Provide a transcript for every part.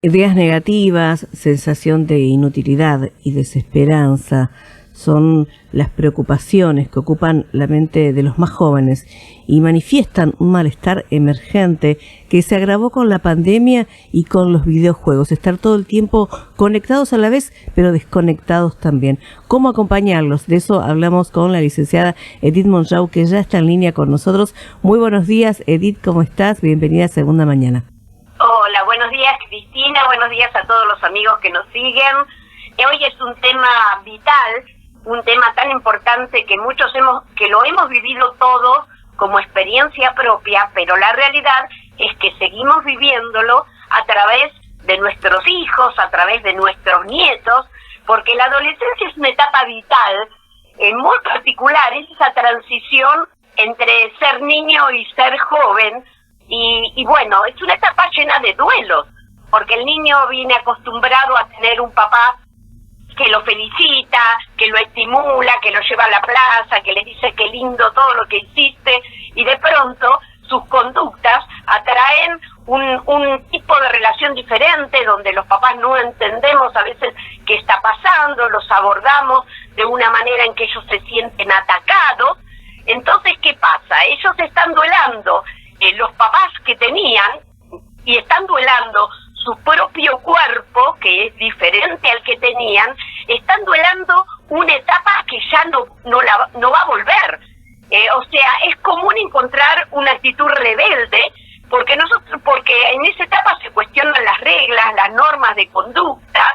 Ideas negativas, sensación de inutilidad y desesperanza son las preocupaciones que ocupan la mente de los más jóvenes y manifiestan un malestar emergente que se agravó con la pandemia y con los videojuegos. Estar todo el tiempo conectados a la vez, pero desconectados también. ¿Cómo acompañarlos? De eso hablamos con la licenciada Edith Monjau, que ya está en línea con nosotros. Muy buenos días, Edith, ¿cómo estás? Bienvenida a Segunda Mañana. Hola, buenos días Cristina, buenos días a todos los amigos que nos siguen. Hoy es un tema vital, un tema tan importante que lo hemos vivido todos como experiencia propia, pero la realidad es que seguimos viviéndolo a través de nuestros hijos, a través de nuestros nietos, porque la adolescencia es una etapa vital, muy particular, es esa transición entre ser niño y ser joven. Y bueno, es una etapa llena de duelos, porque el niño viene acostumbrado a tener un papá que lo felicita, que lo estimula, que lo lleva a la plaza, que le dice qué lindo todo lo que hiciste, y de pronto sus conductas atraen un tipo de relación diferente, donde los papás no entendemos a veces qué está pasando, los abordamos de una manera en que ellos se sienten atacados. Entonces, ¿qué pasa? Ellos están duelando los papás que tenían y están duelando su propio cuerpo, que es diferente al que tenían, están duelando una etapa que ya no va a volver. O sea, es común encontrar una actitud rebelde, porque en esa etapa se cuestionan las reglas, las normas de conducta.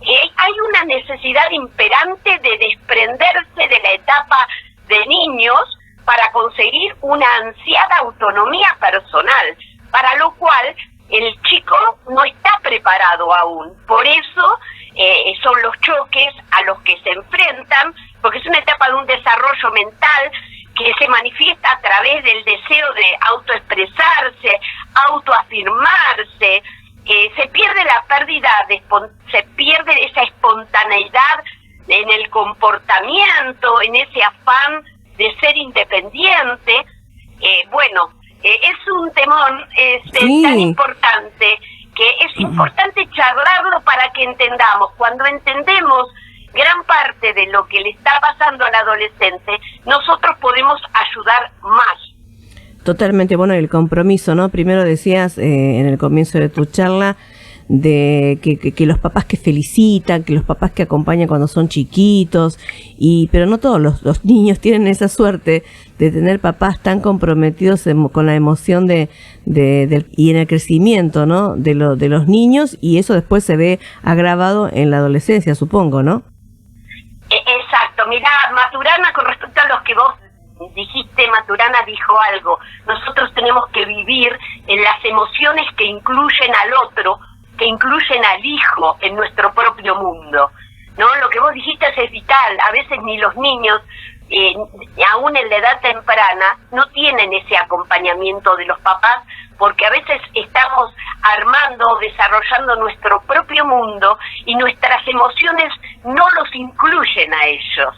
Hay una necesidad imperante de desprenderse de la etapa de niños para conseguir una ansiada autonomía personal, para lo cual el chico no está preparado aún. Por eso son los choques a los que se enfrentan, porque es una etapa de un desarrollo mental que se manifiesta a través del deseo de autoexpresarse, autoafirmarse. Se pierde esa espontaneidad en el comportamiento, en ese afán de ser independiente. Es un temón Sí. tan importante que es importante charlarlo para que entendamos. Cuando entendemos gran parte de lo que le está pasando al adolescente, nosotros podemos ayudar más. Totalmente, bueno, el compromiso, ¿no? Primero decías en el comienzo de tu charla de que los papás que felicitan, que los papás que acompañan cuando son chiquitos, pero no todos los niños tienen esa suerte de tener papás tan comprometidos con la emoción y en el crecimiento, ¿no? de los niños, y eso después se ve agravado en la adolescencia, supongo, ¿no? Exacto. Mirá, Maturana, con respecto a los que vos dijiste, Maturana dijo algo. Nosotros tenemos que vivir en las emociones que incluyen al otro, que incluyen al hijo en nuestro propio mundo, ¿no? Lo que vos dijiste es vital. A veces ni los niños, aún en la edad temprana, no tienen ese acompañamiento de los papás, porque a veces estamos armando, desarrollando nuestro propio mundo y nuestras emociones no los incluyen a ellos.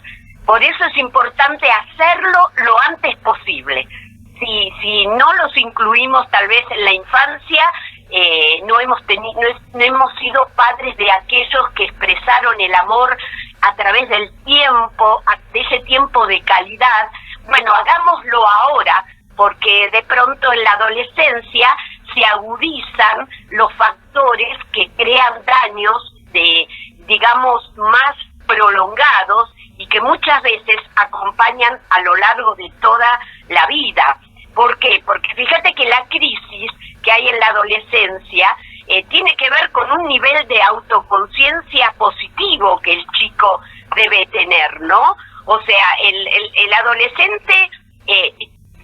Por eso es importante hacerlo lo antes posible. Si no los incluimos tal vez en la infancia, no hemos sido padres de aquellos que expresaron el amor a través del tiempo, de ese tiempo de calidad. Bueno, hagámoslo ahora, porque de pronto en la adolescencia se agudizan los factores que crean daños más prolongados y que muchas veces acompañan a lo largo de toda la vida. ¿Por qué? Porque fíjate que la crisis que hay en la adolescencia tiene que ver con un nivel de autoconciencia positivo que el chico debe tener, ¿no? O sea, el adolescente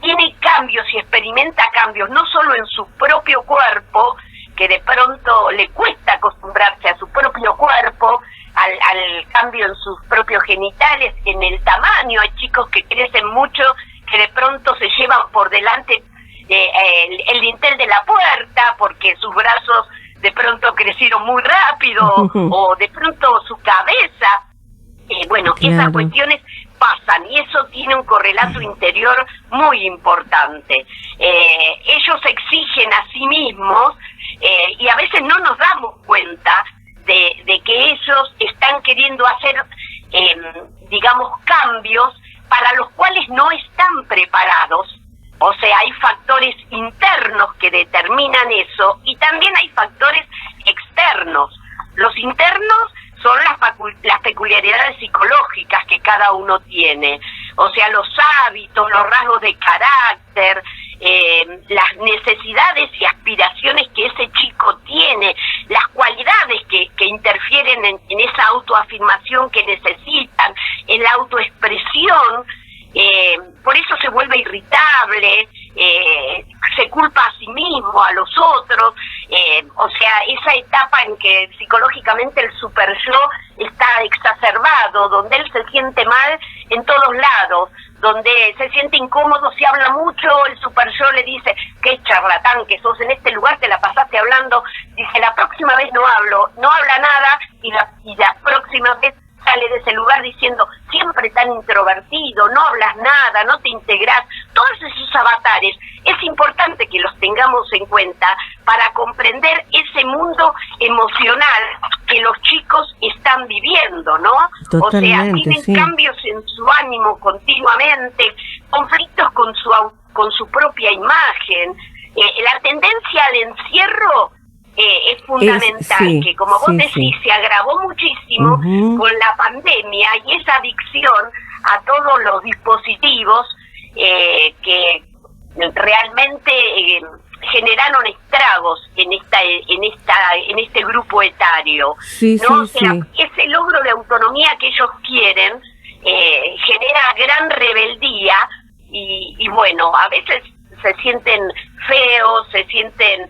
tiene cambios y experimenta cambios, no solo en su propio cuerpo, que de pronto le cuesta acostumbrarse a su propio cuerpo, al cambio en sus propios genitales, en el tamaño. Hay chicos que crecen mucho, que de pronto se llevan por delante el dintel de la puerta porque sus brazos de pronto crecieron muy rápido o de pronto su cabeza. Claro. Esas cuestiones pasan y eso tiene un correlato interior muy importante. Ellos exigen a sí mismos y a veces no nos damos digamos, cambios para los cuales no están preparados. O sea, hay factores internos que determinan eso y también hay factores externos. Los internos son las peculiaridades psicológicas que cada uno tiene. O sea, los hábitos, los rasgos de carácter, las necesidades y aspiraciones que ese chico tiene, las cualidades que interfieren en esa autoafirmación que necesitan, en la autoexpresión. Por eso se vuelve irritable, se culpa a sí mismo, a los otros, o sea, esa etapa en que psicológicamente el super yo está exacerbado, donde él se siente mal en todos lados, donde se siente incómodo si habla mucho, el super yo le dice, qué charlatán que sos, en este lugar te la pasaste hablando, dice, la próxima vez no hablo, no habla nada, y la próxima vez sale de ese lugar diciendo, siempre tan introvertido, no hablas nada, no te integrás. Todos esos avatares es importante que los tengamos en cuenta para comprender ese mundo emocional que los chicos están viviendo, ¿no? Totalmente, o sea, tienen sí. cambios en su ánimo continuamente, conflictos con su propia imagen. La tendencia al encierro es fundamental, sí, que como vos sí, decís, sí. se agravó muchísimo con la pandemia y esa adicción a todos los dispositivos que realmente generaron estragos en este grupo etario. Sí, ¿no? sí, O sea, sí. ese logro de autonomía que ellos quieren genera gran rebeldía y bueno, a veces se sienten feos, se sienten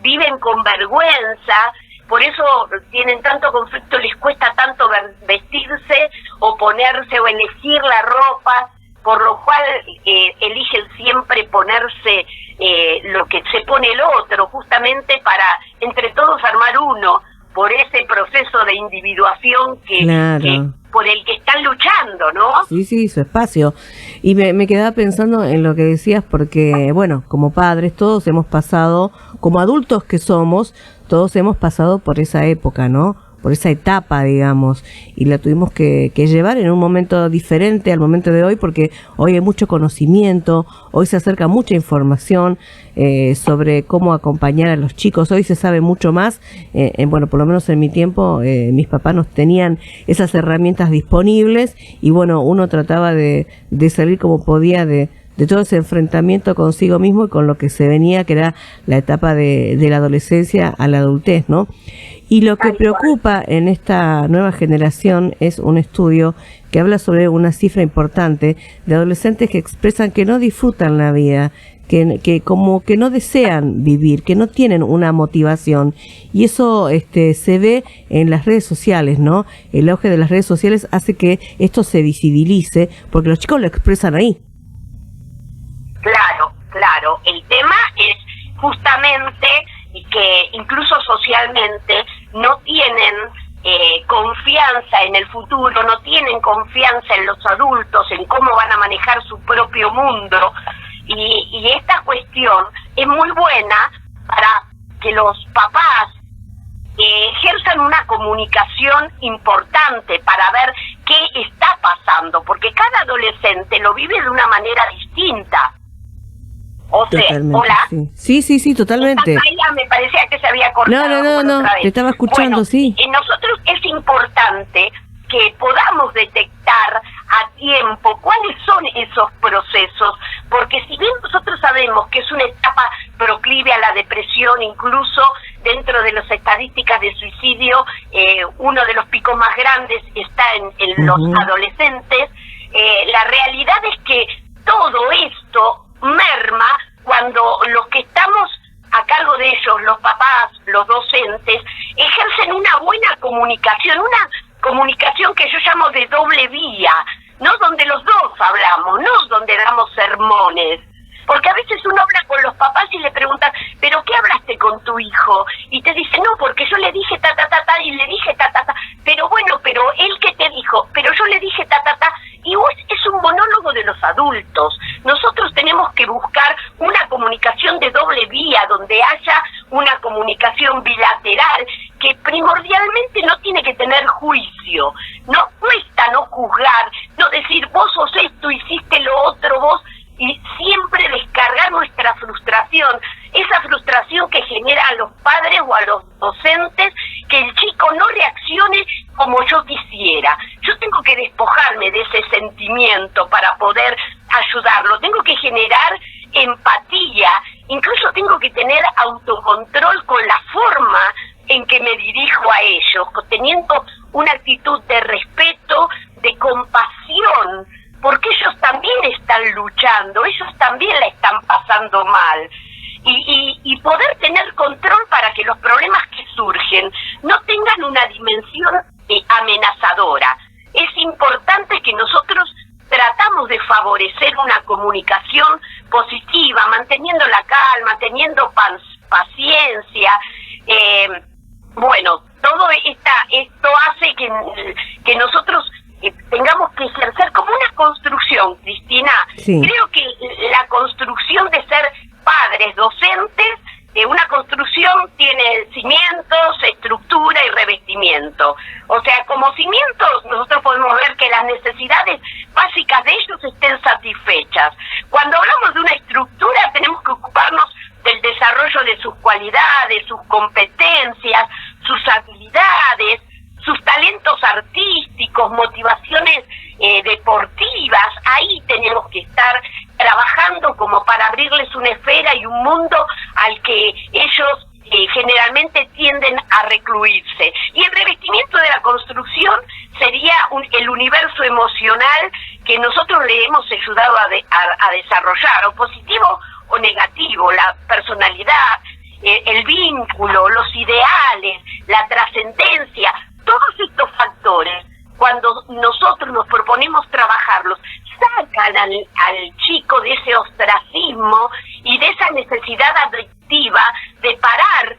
viven con vergüenza, por eso tienen tanto conflicto, les cuesta tanto vestirse o ponerse o elegir la ropa, por lo cual eligen siempre ponerse lo que se pone el otro, justamente para entre todos armar uno, por ese proceso de individuación Claro. por el que están luchando, ¿no? Sí, sí, su espacio. Y me quedaba pensando en lo que decías porque, bueno, como padres todos hemos pasado, como adultos que somos, todos hemos pasado por esa época, ¿no? Por esa etapa, digamos, y la tuvimos que llevar en un momento diferente al momento de hoy, porque hoy hay mucho conocimiento, hoy se acerca mucha información sobre cómo acompañar a los chicos, hoy se sabe mucho más, bueno, por lo menos en mi tiempo, mis papás nos tenían esas herramientas disponibles, y bueno, uno trataba de salir como podía de todo ese enfrentamiento consigo mismo y con lo que se venía, que era la etapa de la adolescencia a la adultez, ¿no? Y lo que preocupa en esta nueva generación es un estudio que habla sobre una cifra importante de adolescentes que expresan que no disfrutan la vida, que como que no desean vivir, que no tienen una motivación. Y eso se ve en las redes sociales, ¿no? El auge de las redes sociales hace que esto se visibilice, porque los chicos lo expresan ahí. Claro, claro. El tema es justamente que incluso socialmente no tienen confianza en el futuro, no tienen confianza en los adultos, en cómo van a manejar su propio mundo. Y esta cuestión es muy buena para que los papás ejerzan una comunicación importante para ver qué está pasando, porque cada adolescente lo vive de una manera distinta. O sea, Totalmente, hola. Sí, totalmente. Esta me parecía que se había cortado. No, otra vez. te estaba escuchando, bueno, sí. Nosotros es importante que podamos detectar a tiempo cuáles son esos procesos, porque si bien nosotros sabemos que es una etapa proclive a la depresión, incluso dentro de las estadísticas de suicidio, uno de los picos más grandes está en los adolescentes, la realidad es que todo esto merma cuando los que estamos a cargo de ellos, los papás, los docentes, ejercen una buena comunicación, una comunicación que yo llamo de doble vía, no donde los dos hablamos, no donde damos sermones, porque a veces uno habla con los papás y le preguntan, ¿pero qué hablaste con tu hijo? Y te dice, no, porque yo le dije ta, ta, ta, ta, y le dije ta, ta, ta, pero bueno, pero él que te dijo, pero yo le dije ta, ta, ta, y es un monólogo de los adultos. Nosotros tenemos que buscar una comunicación de doble vía, donde haya una comunicación bilateral, que primordialmente no tiene que tener juicio. No cuesta, no docentes que el chico no reaccione como yo quisiera. Yo tengo que despojarme de ese sentimiento para poder ayudarlo. Tengo que generar empatía, incluso tengo que tener autocontrol con la forma en que me dirijo a ellos, teniendo una actitud de respeto, de compasión, porque ellos también están luchando, ellos también la están pasando mal. Y poder tener control para que los problemas que surgen no tengan una dimensión amenazadora. Es importante que nosotros tratamos de favorecer una comunicación positiva, manteniendo la calma, teniendo paciencia. Bueno, todo esto hace que nosotros tengamos que ejercer como una construcción, Cristina. Sí. Creo que la construcción de ser padres, docentes, una construcción tiene cimientos, estructura y revestimiento. O sea, como cimientos nosotros podemos ver que las necesidades básicas de ellos estén satisfechas. Cuando hablamos de una estructura tenemos que ocuparnos del desarrollo de sus cualidades, sus competencias, sus habilidades, sus talentos artísticos, motivaciones deportivas. Ahí tenemos que estar trabajando como para abrirles una esfera y un mundo al que ellos generalmente tienden a recluirse. Y el revestimiento de la construcción sería el universo emocional que nosotros le hemos ayudado a desarrollar, o positivo o negativo, la personalidad, el vínculo, los ideales, la trascendencia. Todos estos factores, cuando nosotros nos proponemos trabajarlos, sacan al chico de ese ostracismo y de esa necesidad adictiva de parar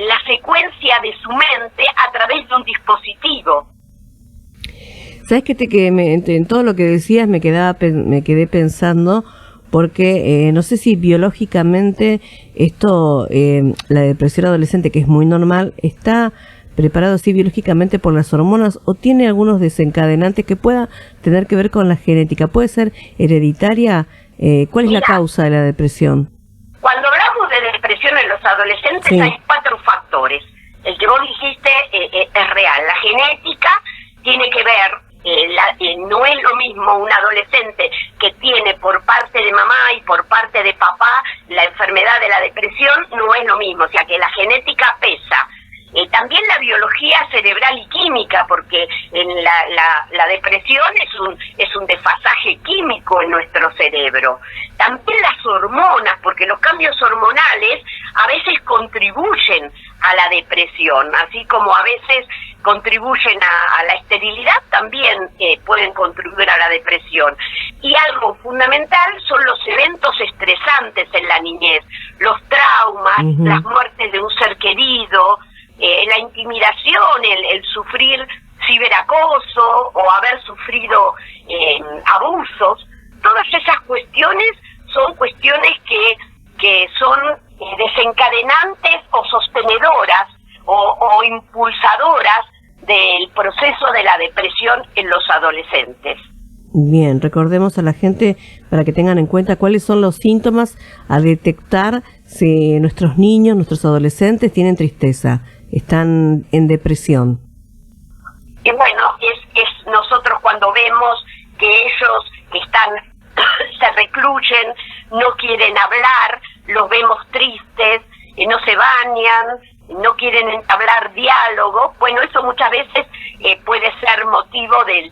la secuencia de su mente a través de un dispositivo. ¿Sabes qué? En todo lo que decías me quedé pensando, porque no sé si biológicamente esto, la depresión adolescente, que es muy normal, está preparado así biológicamente por las hormonas, o tiene algunos desencadenantes que pueda tener que ver con la genética. ¿Puede ser hereditaria? ¿Cuál es la causa de la depresión? Cuando hablamos de depresión en los adolescentes, sí, hay 4 factores. El que vos dijiste es real. La genética tiene que ver, no es lo mismo un adolescente que tiene por parte de mamá y por parte de papá la enfermedad de la depresión, no es lo mismo, o sea que la genética pesa. También la biología cerebral y química, porque en la depresión es un desfasaje químico en nuestro cerebro. También las hormonas, porque los cambios hormonales a veces contribuyen a la depresión, así como a veces contribuyen a la esterilidad, también pueden contribuir a la depresión. Y algo fundamental son los eventos estresantes en la niñez, los traumas, las muertes de un ser querido, la intimidación, el sufrir ciberacoso o haber sufrido abusos. Todas esas cuestiones son cuestiones que son desencadenantes o sostenedoras o impulsadoras del proceso de la depresión en los adolescentes. Bien, recordemos a la gente para que tengan en cuenta cuáles son los síntomas a detectar si nuestros niños, nuestros adolescentes tienen tristeza, están en depresión. Y bueno, es nosotros cuando vemos que ellos se recluyen, no quieren hablar, los vemos tristes, no se bañan, no quieren entablar diálogo. Bueno, eso muchas veces puede ser motivo de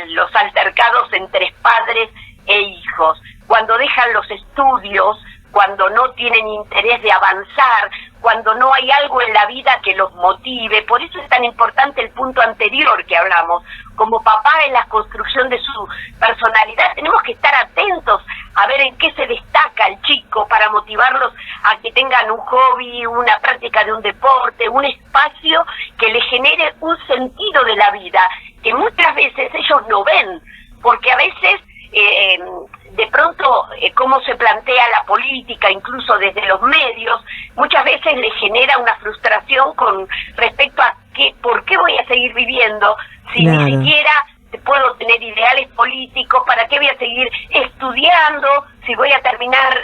los altercados entre padres e hijos. Cuando dejan los estudios, cuando no tienen interés de avanzar, cuando no hay algo en la vida que los motive. Por eso es tan importante el punto anterior que hablamos. Como papá, en la construcción de su personalidad tenemos que estar atentos a ver en qué se destaca el chico para motivarlos a que tengan un hobby, una práctica de un deporte, un espacio que les genere un sentido de la vida, que muchas veces ellos no ven, porque a veces de pronto cómo se plantea la política, incluso desde los medios, muchas veces les genera una frustración con respecto a por qué voy a seguir viviendo si ni siquiera puedo tener ideales políticos, para qué voy a seguir estudiando si voy a terminar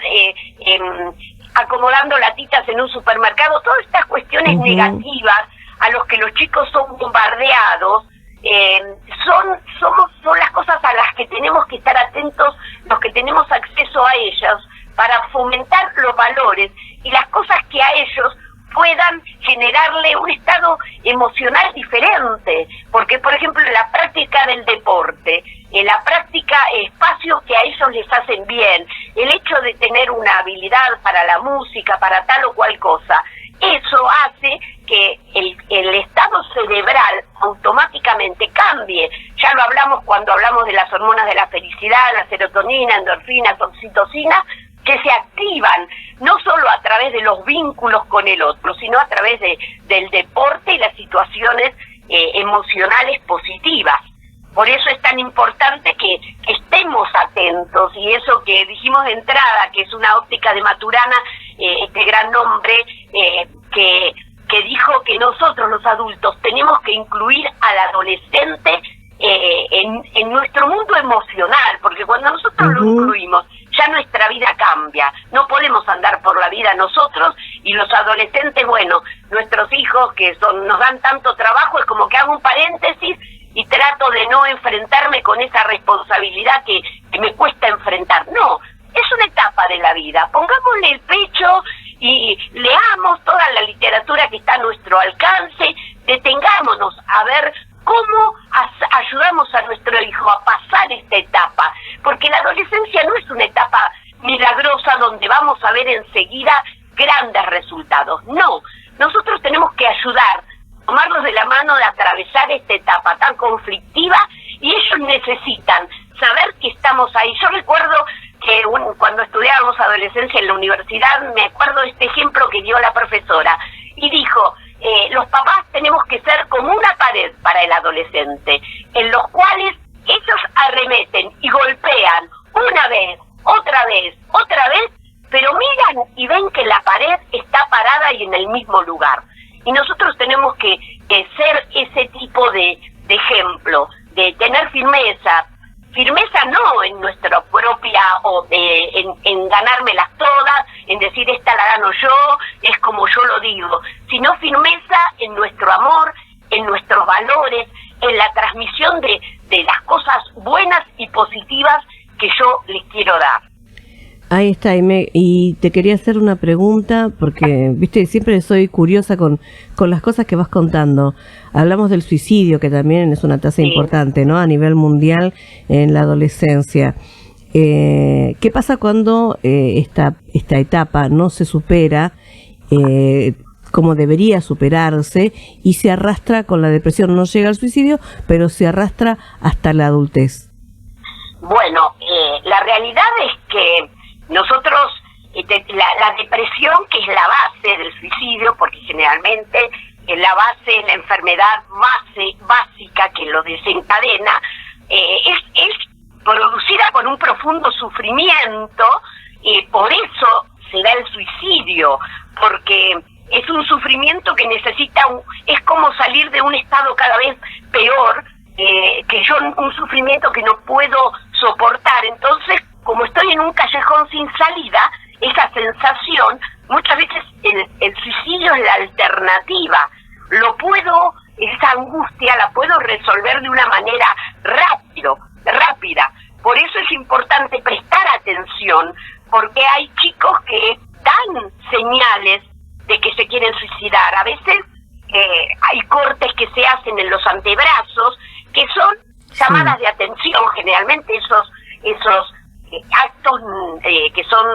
acomodando latitas en un supermercado, todas estas cuestiones negativas a los que los chicos son bombardeados, son las cosas a las que tenemos que estar atentos, los que tenemos acceso a ellas, para fomentar los valores y las cosas que a ellos puedan generarle un estado emocional diferente, porque por ejemplo en la práctica del deporte, en la práctica espacios que a ellos les hacen bien, el hecho de tener una habilidad para la música, para tal o cual cosa, eso hace que el estado cerebral automáticamente cambie. Ya lo hablamos cuando hablamos de las hormonas de la felicidad, la serotonina, endorfinas, oxitocina, que se activan no solo a través de los vínculos con el otro, sino a través del deporte y las situaciones emocionales positivas. Por eso es tan importante que estemos atentos, y eso que dijimos de entrada, que es una óptica de Maturana, este gran hombre que dijo que nosotros los adultos tenemos que incluir al adolescente en nuestro mundo emocional, porque cuando nosotros lo incluimos, ya nuestra vida cambia. No podemos andar por la vida nosotros y los adolescentes, bueno, nuestros hijos que nos dan tanto trabajo, es como que hago un paréntesis y trato de no enfrentarme con esa responsabilidad que me cuesta enfrentar. No, es una etapa de la vida. Pongámosle el pecho y leamos toda la literatura que está a nuestro alcance, detengámonos a ver cómo ayudamos a nuestro hijo a pasar esta etapa, porque la adolescencia no es una etapa milagrosa donde vamos a ver enseguida grandes resultados. No, nosotros tenemos que ayudar, tomarlos de la mano de atravesar esta etapa tan conflictiva, y ellos necesitan saber que estamos ahí. Yo recuerdo que cuando estudiábamos adolescencia en la universidad, me acuerdo de este ejemplo que dio la profesora, y dijo: los papás tenemos que ser como una pared para el adolescente, en los cuales ellos arremeten y golpean una vez, otra vez, pero miran y ven que la pared está parada y en el mismo lugar. Y nosotros tenemos que ser ese tipo de ejemplo, de tener firmeza no en nuestra propia, en ganármelas todas, en decir esta la gano yo, es como yo lo digo, sino firmeza en nuestro amor, en nuestros valores, en la transmisión de las cosas buenas y positivas que yo les quiero dar. Ahí está, y te quería hacer una pregunta, porque, viste, siempre soy curiosa con las cosas que vas contando. Hablamos del suicidio, que también es una tasa importante, ¿no?, a nivel mundial en la adolescencia. ¿Qué pasa cuando esta etapa no se supera como debería superarse y se arrastra con la depresión? No llega al suicidio, pero se arrastra hasta la adultez. Bueno, la realidad es que nosotros, la depresión, que es la base del suicidio, porque generalmente la base, la enfermedad básica que lo desencadena, es producida por un profundo sufrimiento, y por eso se da el suicidio, porque es un sufrimiento que necesita, es como salir de un estado cada vez peor, un sufrimiento que no puedo soportar. Entonces, como estoy en un callejón sin salida, esa sensación, muchas veces el suicidio es la alternativa. Esa angustia la puedo resolver de una manera rápida. Por eso es importante prestar atención, porque hay chicos que dan señales de que se quieren suicidar. A veces hay cortes que se hacen en los antebrazos, que son llamadas de atención. Generalmente esos actos que son,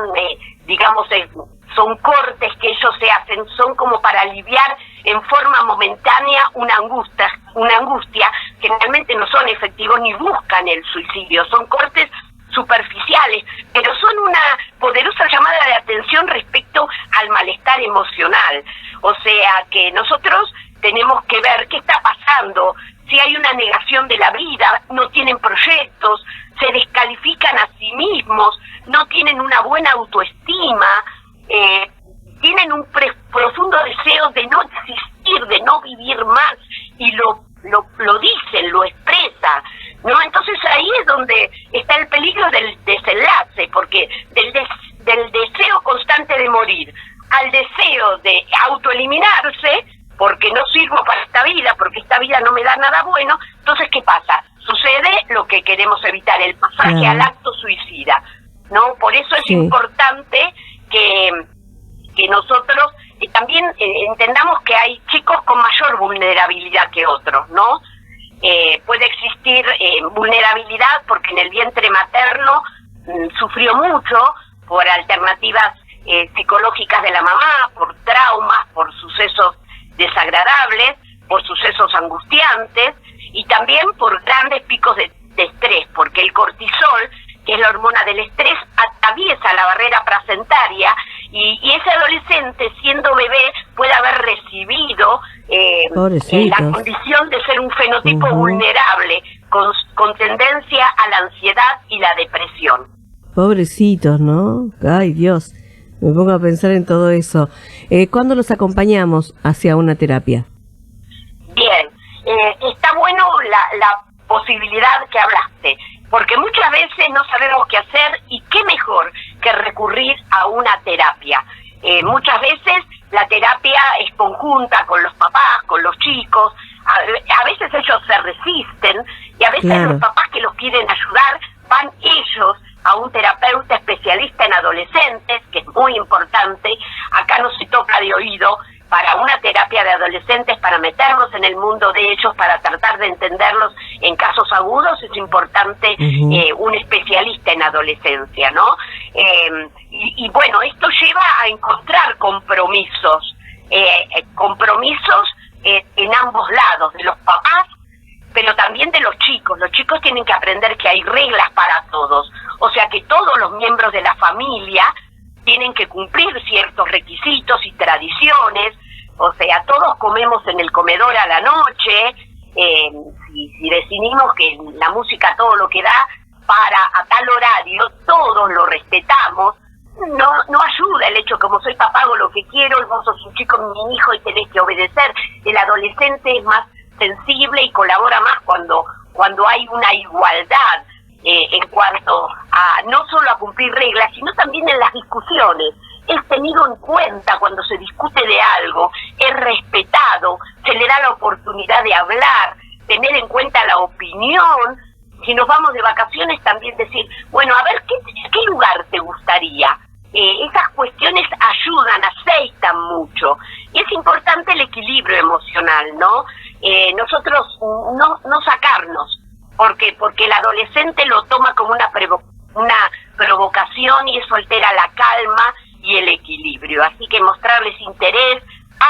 son cortes que ellos se hacen, son como para aliviar en forma momentánea una angustia. Generalmente no son efectivos ni buscan el suicidio, son cortes superficiales, pero son una poderosa llamada de atención respecto al malestar emocional. O sea que nosotros tenemos que ver qué está pasando. Si hay una negación de la vida, no tienen proyectos, se descalifican a sí mismos, no tienen una buena autoestima, tienen un profundo deseo de no existir, de no vivir más, y lo dicen, lo expresan, ¿no? Entonces ahí es donde está el peligro del desenlace, porque del deseo constante de morir, matarse porque no sirvo para esta vida, porque esta vida no me da nada bueno. Entonces, ¿qué pasa? Sucede lo que queremos evitar, el pasaje al acto suicida, ¿no? Por eso es importante que nosotros también entendamos que hay chicos con mayor vulnerabilidad que otros, ¿no? Puede existir vulnerabilidad porque en el vientre materno sufrió mucho por alternativas psicológicas de la mamá, por traumas, por sucesos desagradables, por sucesos angustiantes y también por grandes picos de estrés, porque el cortisol, que es la hormona del estrés, atraviesa la barrera placentaria y ese adolescente, siendo bebé, puede haber recibido la condición de ser un fenotipo vulnerable, con tendencia a la ansiedad y la depresión. Pobrecitos, ¿no? Ay, Dios, me pongo a pensar en todo eso. ¿Cuándo los acompañamos hacia una terapia? Bien, está bueno la posibilidad que hablaste, porque muchas veces no sabemos qué hacer y qué mejor que recurrir a una terapia. Muchas veces la terapia es conjunta con los papás, con los chicos, a veces ellos se resisten y a veces los papás que los quieren ayudar van ellos a un terapeuta especialista en adolescentes, que es muy importante. Acá no se toca de oído. Para una terapia de adolescentes, para meternos en el mundo de ellos, para tratar de entenderlos en casos agudos, es importante un especialista en adolescencia, ¿no? Y bueno, esto lleva a encontrar compromisos en ambos lados, de los papás, pero también de los chicos. Los chicos tienen que aprender que hay reglas para todos, o sea que todos los miembros de la familia tienen que cumplir ciertos requisitos y tradiciones, o sea, todos comemos en el comedor a la noche, si decidimos que la música todo lo que da para a tal horario, todos lo respetamos. No ayuda el hecho, como soy papá, hago lo que quiero, y vos sos un chico, mi hijo, y tenés que obedecer. El adolescente es más sensible y colabora más cuando hay una igualdad en cuanto a no solo a cumplir reglas, sino también en las discusiones. Es tenido en cuenta cuando se discute de algo, es respetado, se le da la oportunidad de hablar, tener en cuenta la opinión. Si nos vamos de vacaciones, también decir, bueno, a ver, ¿qué lugar te gustaría? Esas cuestiones ayudan, aceitan mucho. Y es importante el equilibrio emocional, ¿no? Nosotros no sacarnos, porque el adolescente lo toma como una provocación y eso altera la calma y el equilibrio. Así que mostrarles interés,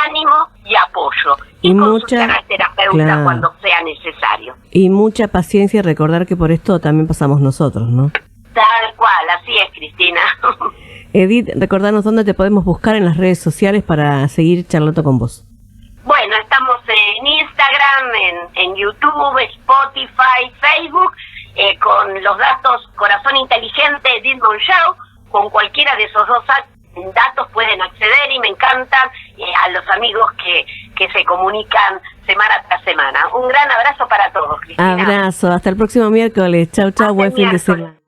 ánimo y apoyo. Y consultar al terapeuta cuando sea necesario. Y mucha paciencia y recordar que por esto también pasamos nosotros, ¿no? Tal cual, así es, Cristina. Edith, recordanos dónde te podemos buscar en las redes sociales para seguir charlando con vos. Bueno, estamos en Instagram, en YouTube, Spotify, Facebook, con los datos Corazón Inteligente, Edith Monchau. Con cualquiera de esos dos datos pueden acceder y me encantan a los amigos que se comunican semana tras semana. Un gran abrazo para todos, Cristina. Abrazo, hasta el próximo miércoles. Chau, buen fin de semana.